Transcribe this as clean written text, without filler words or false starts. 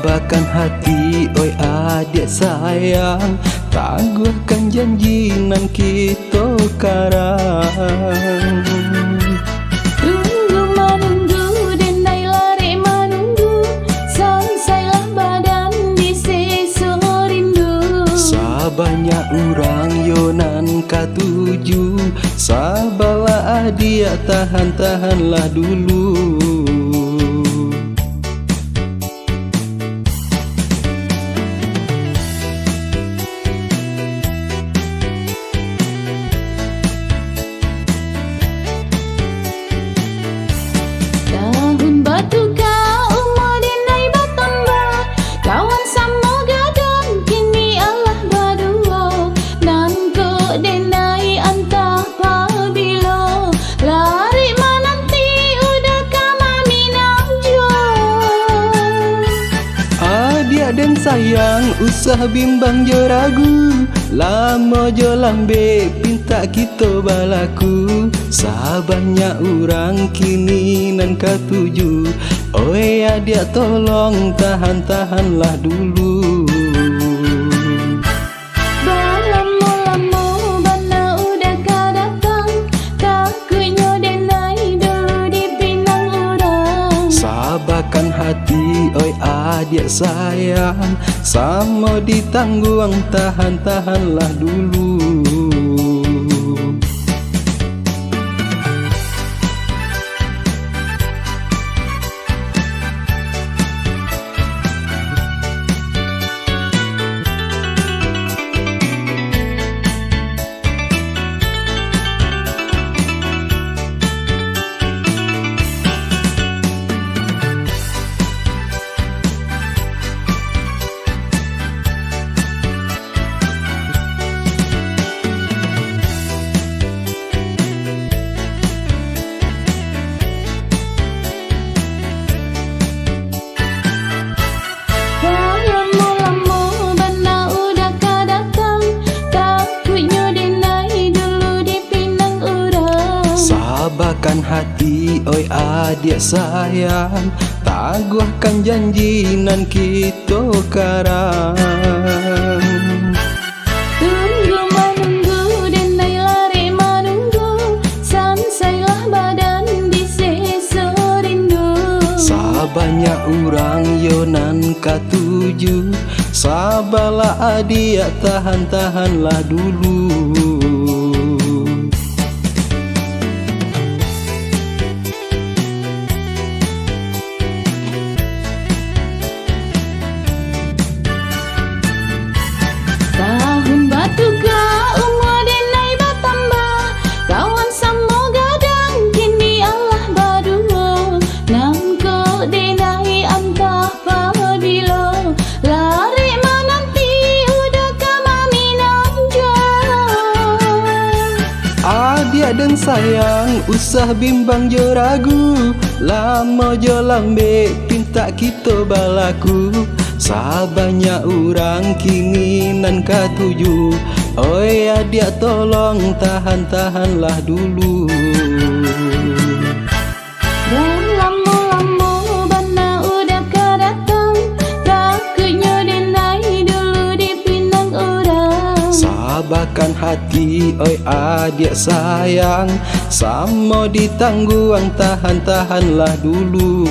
Sabarkan hati, oi adik sayang, tangguhkan janji nan kita karang. Tunggu menunggu denai lari menunggu, selesailah badan di sesuatu rindu. Sabanyak orang yonan katuju, sabarlah dia tahan-tahanlah dulu. Tahun batu kau umur denai bertambah, kawan sama gadang kini Allah berdua. Nan ko denai antah pabilo, lari menanti udah kami namjo. Adik dan sayang usah bimbang jo ragu, lama jo lambe pinta kita balaku. Sabanyak orang kini nan katuju, oi adik tolong tahan-tahanlah dulu. Lama-lama bana udah datang, takutnya denai dulu dipinang orang. Sabarkan hati, oi adik sayang, sama ditangguang tahan-tahanlah dulu. Sabarkan hati, oi adik sayang, tangguhkan janji nan kita karang. Tunggu menunggu denai lari menunggu, selesailah badan di sesuatu rindu. Sabanyak orang yonan katuju, sabarlah adik tahan-tahanlah dulu. Tahun batu kau umur denai bertambah, kawan sama gadang kini Allah berdua. Nam ko denai antah pabilo, lari menanti udah kami namjo. Adik dan sayang usah bimbang jo ragu, lama jo lambe pinta kita balaku. Sabanyak orang kini nan katuju, oi adik tolong tahan-tahanlah dulu. Dan lama-lama bana udah datang, takutnya denai dulu dipinang orang. Sabarkan hati, oi adik sayang, sama ditangguang tahan-tahanlah dulu.